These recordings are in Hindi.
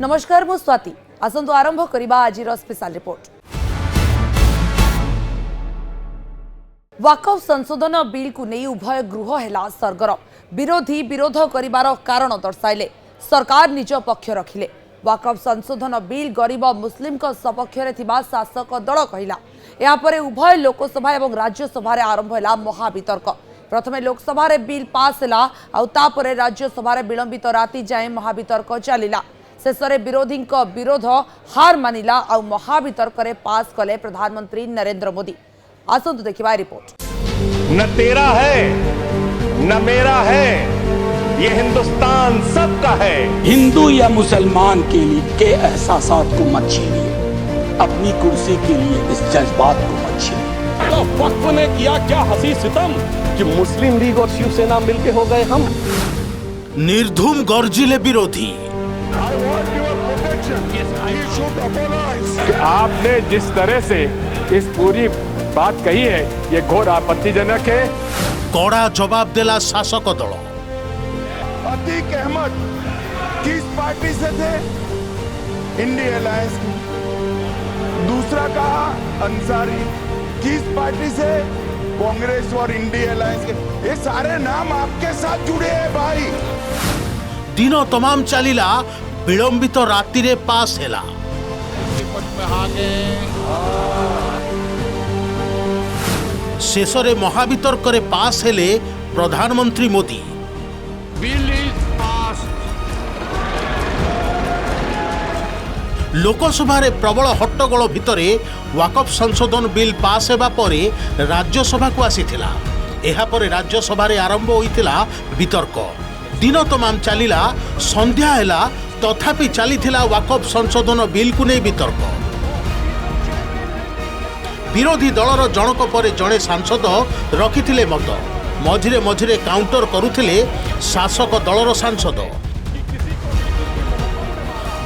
नमस्कार मु स्वाति आसंतु आरंभ करिबा आजिर स्पेशल रिपोर्ट। वाकफ संशोधन बिल को नहीं उभय गृह हेला सरगरम विरोधी विरोध करिबार कारण दर्शाइले सरकार निज पक्ष रखिले। वाकफ संशोधन बिल गरीब मुस्लिम सपक्षरे थिबा शासक दल कहिला। यापरे उभय लोकसभा एवं राज्यसभा आरंभ है महावितर्क। प्रथमे लोकसभा रे बिल पास है आउे राज्यसभा विलंबित राति जाए महावितर्क चलिला। शेषे विरोधी विरोध हार मानिला आउ महावितर्क पास कले प्रधानमंत्री नरेंद्र मोदी। आसंतु देखिबा रिपोर्ट। न तेरा है न मेरा है, ये हिंदुस्तान सबका है। हिंदू या मुसलमान के लिए के एहसासात को मत छीनिए, अपनी कुर्सी के लिए इस जज्बात को मत छीनिए। तो वक्फ ने किया क्या हंसी सितम कि मुस्लिम लीग और शिवसेना मिलके हो गए हम। निर्धूम गर्जिले विरोधी। कि आपने जिस तरह से इस पूरी बात कही है ये घोर आपत्तिजनक है। कड़ा जवाब देला शासक दल। अतीक अहमद किस पार्टी से थे? इंडिया अलायंस की। दूसरा कहा अंसारी किस पार्टी से? कांग्रेस और इंडिया अलायंस के। ये सारे नाम आपके साथ जुड़े हैं भाई। दिन तमाम चलिला विलंबित राति रे पास हैला। शेषरे महावितर्क रे पास हेले प्रधानमंत्री Modi. Bill is passed. Lok Sabha रे प्रबल हट्टगोल भितरे वाकफ संशोधन बिल पास हेबा परे राज्यसभा को आसीथिला। एहा परे राज्यसभा रे आरंभ होइतिला वितर्क। दिन तमाम चलिला संध्या हैला तथापि चलीथिला वाकफ संशोधन बिल को नहीं वितर्क। विरोधी दलर जनक परे जड़े सांसद रखिथिले मत। मझिरे मझिरे काउंटर करुथिले शासक दलर सांसद।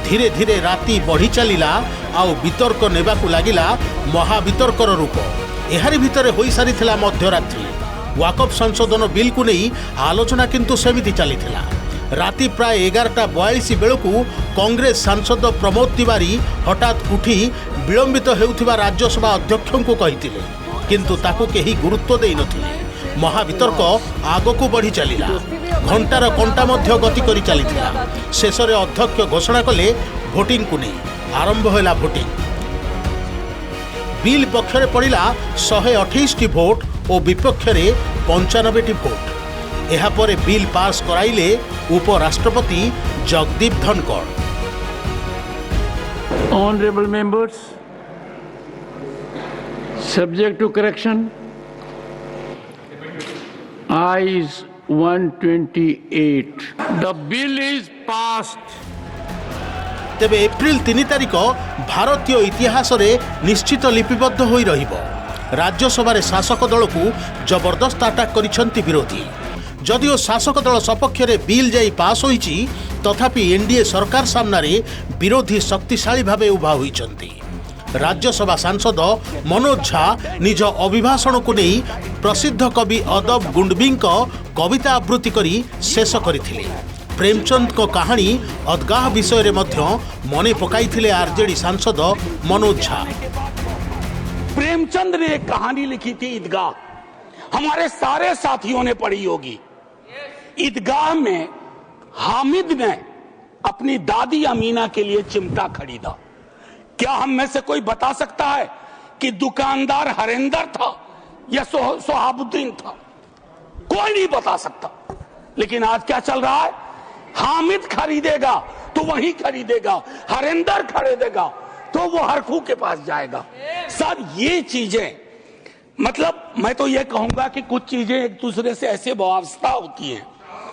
धीरे धीरे राति बढ़ी चलिला आउ वितर्क नेबाकु लागिला महावितर्कर रूप। एहारी भितरे होई सारिथिला मध्यरात्रि। वाकफ संशोधन बिल को नहीं आलोचना किंतु सेमिति चलीथिला। राति प्राय 11:42 बेलू कांग्रेस सांसद प्रमोद तिवारी हठात उठी विलंबित हेउथिबा राज्यसभा अध्यक्ष को कहिथिले, किंतु ताकू केही गुरुत्व देई नथिले। महावितर्क आगकू बढ़ी चलिला। घंटार कंटा मध्य गति करी चलिथिला। शेषरे अध्यक्ष घोषणा कले भोटिंग को नहीं आरंभ होला भोटिंग। बिल पक्षरे पड़िला 128 भोट और विपक्षरे 95 भोट। एहा परे बिल पास कराइले उपराष्ट्रपति Jagdeep Dhankhar. Honorable members, subject to correction, ayes 128. The bill is passed. तेबे एप्रिल 3 तारिख भारतीय इतिहास रे निश्चित लिपिबद्ध होई रहिबो। राज्यसभा रे शासक दल को जबरदस्त अटैक करिसंती विरोधी। जदिओ शासक दल सपक्ष रे बिल जाई पास होईची तथापि एनडीए सरकार सामने विरोधी शक्तिशाली भावे उभा होईचंती। राज्यसभा सांसद मनोज झा निज अभिभाषण को नहीं प्रसिद्ध कवि अदब गुंडबी कविता आवृत्ति करी शेष करथिले। प्रेमचंद को कहानी अदगाह विषय रे मध्य मने पकाइथिले आरजेडी सांसद मनोज झा। प्रेमचंद ने एक कहानी लिखी थी ईदगाह, हमारे सारे साथियों ने पढ़ी होगी। ईदगाह में हामिद ने अपनी दादी अमीना के लिए चिमटा खरीदा। क्या हम में से कोई बता सकता है कि दुकानदार हरिंदर था या सोहाबुद्दीन था? कोई नहीं बता सकता। लेकिन आज क्या चल रहा है? हामिद खरीदेगा तो वही खरीदेगा, हरिंदर खरीदेगा तो वो हरखू के पास जाएगा। सर ये चीजें, मतलब मैं तो ये कहूंगा कि कुछ चीजें एक दूसरे से ऐसे वास्ता होती हैं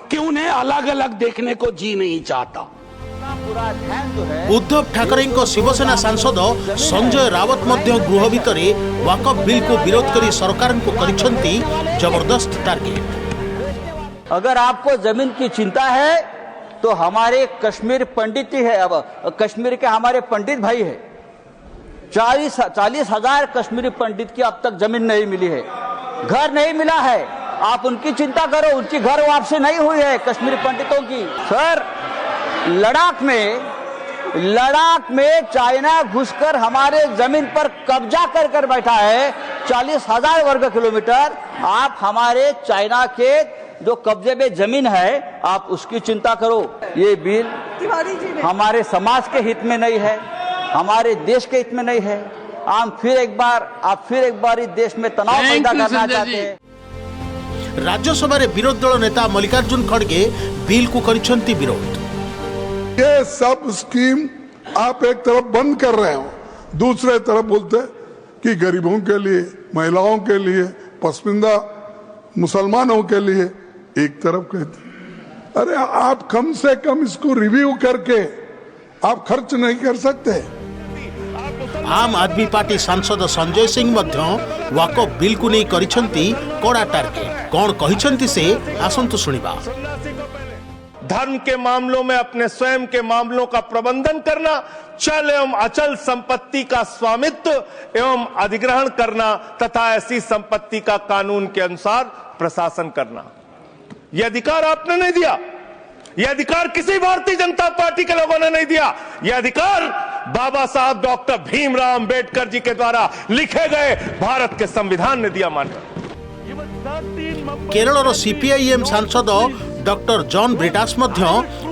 कि उन्हें अलग अलग देखने को जी नहीं चाहता। उद्धव ठाकरे शिवसेना सांसद संजय रावत मध्य गृह भितरे वाकफ बिल को विरोध करी सरकार को करिसंती जबरदस्त टारगेट। अगर आपको जमीन की चिंता है तो हमारे कश्मीर पंडित ही है। अब कश्मीर के हमारे पंडित भाई है। 40,000 कश्मीरी पंडित की अब तक जमीन नहीं मिली है, घर नहीं मिला है। आप उनकी चिंता करो, उनकी घर वापसी नहीं हुई है कश्मीरी पंडितों की। सर लद्दाख में लद्दाख में चाइना घुसकर हमारे जमीन पर कब्जा कर बैठा है 40,000 वर्ग किलोमीटर। आप हमारे चाइना के जो कब्जे में जमीन है आप उसकी चिंता करो। ये बिल हमारे समाज के हित में नहीं है, हमारे देश के हित में नहीं है। आप फिर एक बार इस देश में तनाव पैदा करना चाहते हैं। राज्यसभा विरोधी दल नेता मल्लिकार्जुन खड़गे बिल को करिसेंती विरोध। ये सब स्कीम आप एक तरफ बंद कर रहे हो, दूसरे तरफ बोलते हैं कि गरीबों के लिए, महिलाओं के लिए, पसमानदा मुसलमानों के लिए, एक तरफ कहते। अरे आप कम से कम इसको रिव्यू करके आप खर्च नहीं कर सकते। आम आदमी पार्टी सांसद संजय सिंह मध्य वाकफ बिल को नहीं करिसेंती कड़ा टार्गेट। कौन कहिसेंती से आसंतु सुनिबा। धर्म के मामलों में अपने स्वयं के मामलों का प्रबंधन करना, चल एवं अचल संपत्ति का स्वामित्व एवं अधिग्रहण करना तथा ऐसी संपत्ति का कानून के अनुसार प्रशासन करना, यह अधिकार आपने नहीं दिया। यह अधिकार किसी भारतीय जनता पार्टी के लोगों ने नहीं दिया। यह अधिकार बाबा साहब डॉक्टर भीमराव अंबेडकर जी के द्वारा लिखे गए भारत के संविधान ने दिया। मानकर केरल सीपीआईएम सांसद डॉक्टर जॉन ब्रिटास मध्य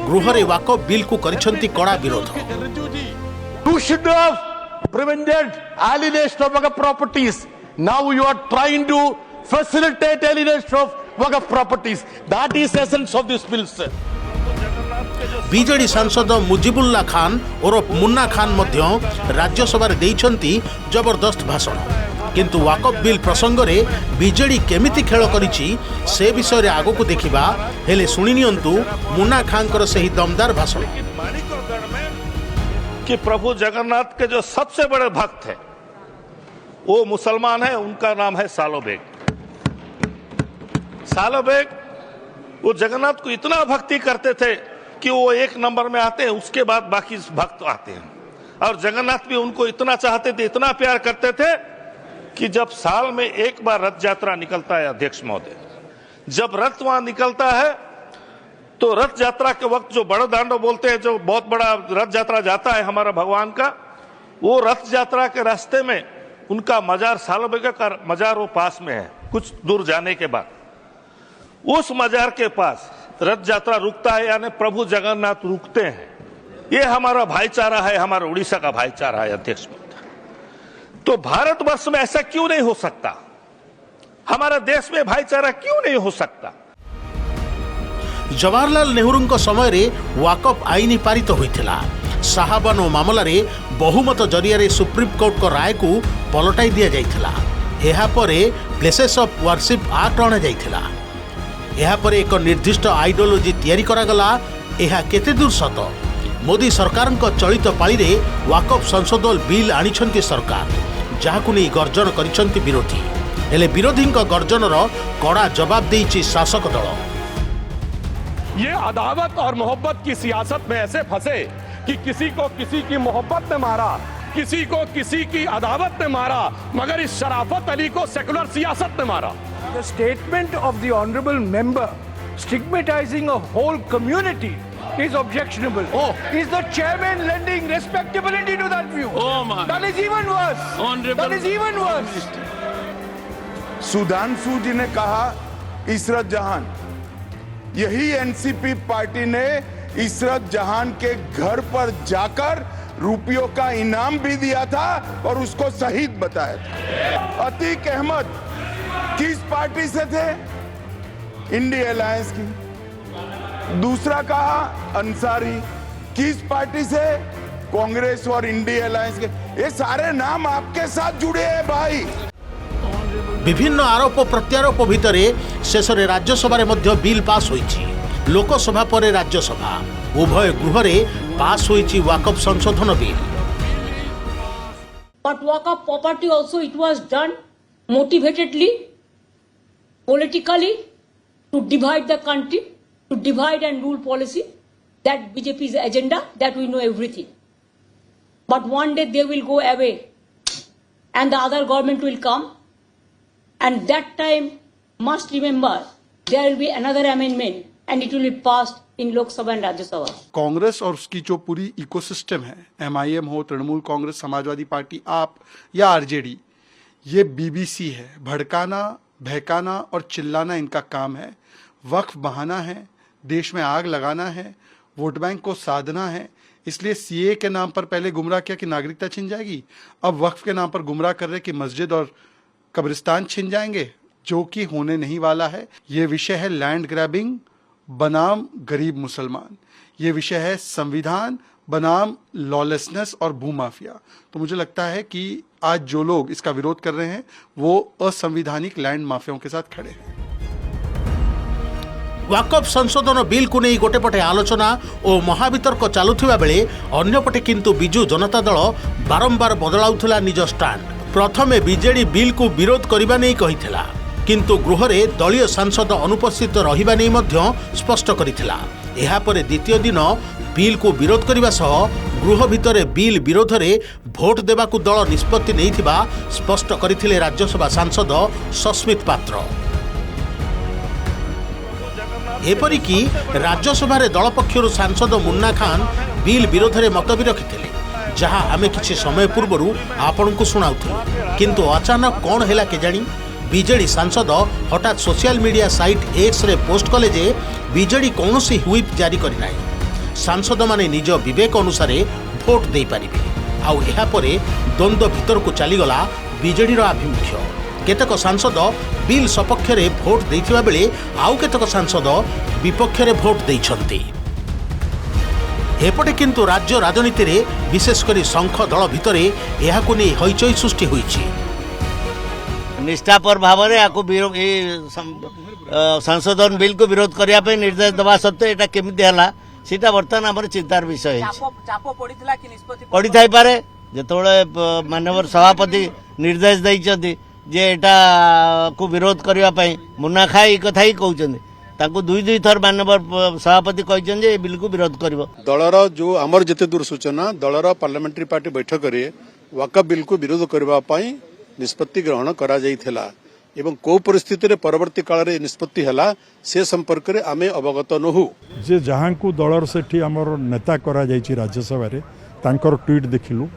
गृह रे वाकफ बिल को करिसेंती कड़ा विरोध। You should have prevented alienation of Waqf properties. Now you are trying to facilitate alienation of Waqf properties. That is the essence of this bill, sir. BJD सांसद मुजिबुल्ला खान और मुन्ना खान मध्य राज्यसभा देइछंती जबरदस्त भाषण। किंतु वाकफ बिल प्रसंग रे बीजेडी केमिति खेल करिछि से विषय रे आगो को देखिबा। हेले सुनि नियंतु मुन्ना खान कर सही दमदार भाषण। कि प्रभु जगन्नाथ के जो सबसे बड़े भक्त है वो मुसलमान है, उनका नाम है सालोबेग। सालोबेग वो जगन्नाथ को इतना भक्ति करते थे कि वो एक नंबर में आते हैं, उसके बाद बाकी भक्त आते हैं। और जगन्नाथ भी उनको इतना चाहते थे, इतना प्यार करते थे कि जब साल में एक बार रथ यात्रा निकलता है, अध्यक्ष महोदय, जब रथ वहां निकलता है तो रथ यात्रा के वक्त जो बड़ा दांडो बोलते हैं, जो बहुत बड़ा रथ यात्रा जाता है हमारा भगवान का, वो रथ यात्रा के रास्ते में उनका मजार, सालोबेग का मजार वो पास में है। कुछ दूर जाने के बाद उस मजार के पास रथ यात्रा रुकता है, यानी प्रभु जगन्नाथ रुकते हैं। ये हमारा भाईचारा है, हमारा उड़ीसा का भाईचारा है अध्यक्ष महोदय। तो भारतवर्ष में ऐसा क्यों नहीं हो सकता? हमारा देश में भाईचारा क्यों नहीं हो सकता? जवाहरलाल नेहरू समय रे वाकफ आईन पारित होइथिला। शाहबानो मामला रे बहुमत जरिया रे सुप्रीम कोर्ट को राय को पलटाई दिया जाइथिला। एहा परे प्लेसेस ऑफ वर्शिप एक्ट अणा जाइथिला। एहा परे एक निर्दिष्ट आइडियोलॉजी तैयारी करा गला। एहा केते दूर सत? मोदी सरकार चलित पाली रे वाकफ संशोधन बिल आनिछंती सरकार, जहाकु नहीं गर्जन करिछंती विरोधी। हेले विरोधी गर्जनर कड़ा जवाब देइछि शासक दल। ये अदावत और मोहब्बत की सियासत में ऐसे फंसे कि किसी को किसी की मोहब्बत ने मारा, किसी को किसी की अदावत ने मारा, मगर इस शराफत अली को सेकुलर सियासत ने मारा। The statement of the honorable member stigmatizing a whole community is objectionable. Oh. Is the chairman lending respectability to that view? Oh my. That is even worse. Honorable That is even worse. Sudhanshu जी ने कहा इशरत जहां, यही एनसीपी पार्टी ने इशरत जहां के घर पर जाकर रुपयों का इनाम भी दिया था और उसको शहीद बताया था। अतीक अहमद किस पार्टी से थे? इंडिया अलायंस की। दूसरा कहा अंसारी किस पार्टी से? कांग्रेस और इंडिया अलायंस के। ये सारे नाम आपके साथ जुड़े हैं भाई। विभिन्न आरोप प्रत्यारोप भितरे शेष राज्यसभा मध्य बिल पास होइछि। लोकसभा परे राज्यसभा उभय गृह रे पास होइछि वाकफ संशोधन bill. But Waqf property also it was done motivatedly, politically, to divide the country, to divide and rule policy. That BJP's agenda, that we know everything. But one day they will go away and the other government will come, and that time must remember there will be another amendment and it will be passed in Lok Sabha and Rajya Sabha. Congress और उसकी जो पूरी इकोसिस्टम है, MIM हो, तृणमूल कांग्रेस, समाजवादी पार्टी, आप या RJD, ये BBC है। भड़काना, बहकाना और चिल्लाना इनका काम है। वक्फ बहाना है, देश में आग लगाना है, वोट बैंक को साधना है। इसलिए CA के नाम पर पहले गुमराह किया कि नागरिकता छिन जाएगी, अब वक्फ के नाम पर गुमराह कर रहे कि मस्जिद और कब्रिस्तान छिन जाएंगे, जो कि होने नहीं वाला है। ये विषय है लैंड ग्रैबिंग बनाम गरीब मुसलमान, ये विषय है संविधान बनाम लॉलेसनेस और भूमाफिया। तो मुझे लगता है कि आज जो लोग इसका विरोध कर रहे हैं वो असंवैधानिक लैंड माफियाओं के साथ खड़े हैं। वाकफ संशोधन बिल को नहीं गोटेपटे आलोचना और महावितर्क चलुथिबा बेले अन्यपटे किंतु बिजु जनता दल बारंबार बदलाउथला निज स्टांड। प्रथमे बीजेडी बिल को विरोध करबा नहीं कहिथिला, किंतु गृहरे दलीय सांसद अनुपस्थित रहिबा नहीं मध्य स्पष्ट करिथिला। एहा परे द्वितीय दिन बिल को विरोध करबा सह गृह भितरे बिल विरोध रे भोट देबाकू दल निष्पत्ति नैथिबा स्पष्ट करिथिले राज्यसभा सांसद सस्मित पात्र। एपरिकी राज्यसभा दल पक्षर सांसद मुन्ना खान बिल विरोध में मत भी रखिथिले, जहां आमे किछि समय पूर्व आपण को सुनाउथिलु। किंतु अचानक कौन हैला केजाणी बीजेडी सांसद हठात social media site X ray post कले जे बीजेडी कौनसी व्हिप जारी करि नाही, सांसद माने निज विवेक अनुसार भोट दे पारिबे। आउ एहा परे द्वंद्व भीतर को चलीगला बीजेडी रो आभिमुख्य। केतक सांसद बिल सपक्ष रे भोट देथिबा बेले आउ केतक सांसद विपक्ष रे भोट देइछन्ति। एपटे किंतु राज्य राजनीति रे विशेषकर संख दल भितरे एहाकु नै हईचई सृष्टि होईछि। निष्ठापर भाव संशोधन बिल को विरोध करने निर्देश दवा सत्वे यहाँ केमिति हला सीटा बर्तमान आम चिंतार विषय पड़ी थाई पारे। जेतोळे माननीय सभापति निर्देश देइछन्ति जे एटा को विरोध करबा पई मुन्ना खाई कथा ही कहउछन्ति, ताको दुई थर माननीय सभापति कहछन जे बिल को विरोध करबो। दलर जो आमर जते दूर सूचना दलर पार्लियामेंट्री पार्टी बैठक रे वाकफ बिल को विरोध करबा पई निष्पत्ति ग्रहण करा जाइथिला एवं को परिस्थिति रे परवर्ती काल रे निष्पत्ति हला से संपर्क रे आमे अवगत नहु। जे जहां को दलर सेठी हमर नेता करा जाइछि राज्यसभा रे तांकर ट्वीट देखिलु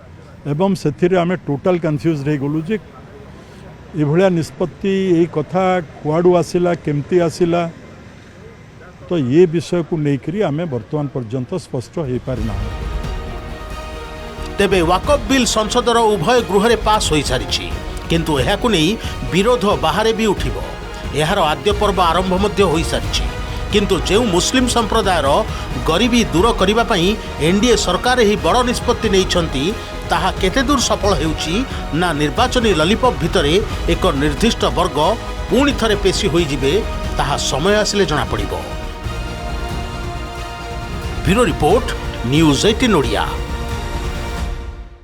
एवं सेथिरे आमे टोटल कंफ्यूज रही गलु जे ए भलिया निष्पत्ति ए कथा कुआडू आसिला केमती आसिला। तो ये विषय को लेकर आमे वर्तमान पर्यंत स्पष्ट हो पारिना। तेबे वाकफ बिल संसदर उभय गृह रे पास होई सारिछि, किंतु एहाकु नै विरोध बाहर भी उठिबो। एहार आद्य पर्व आरंभ मध्य होई सारिछि, किंतु जेउ मुस्लिम संप्रदायर गरीबी दूर करिबा पई एनडीए सरकार ही बड़ निष्पत्ति नैछन्ति ताहा केते दूर सफल हेउछि ना निर्वाचनी लॉलीपॉप भितरे एक निर्दिष्ट वर्ग पुणी थरे पेशी होई जिबे ताहा समय आसिले जणा पड़िबो। Bureau report news 18 Odia.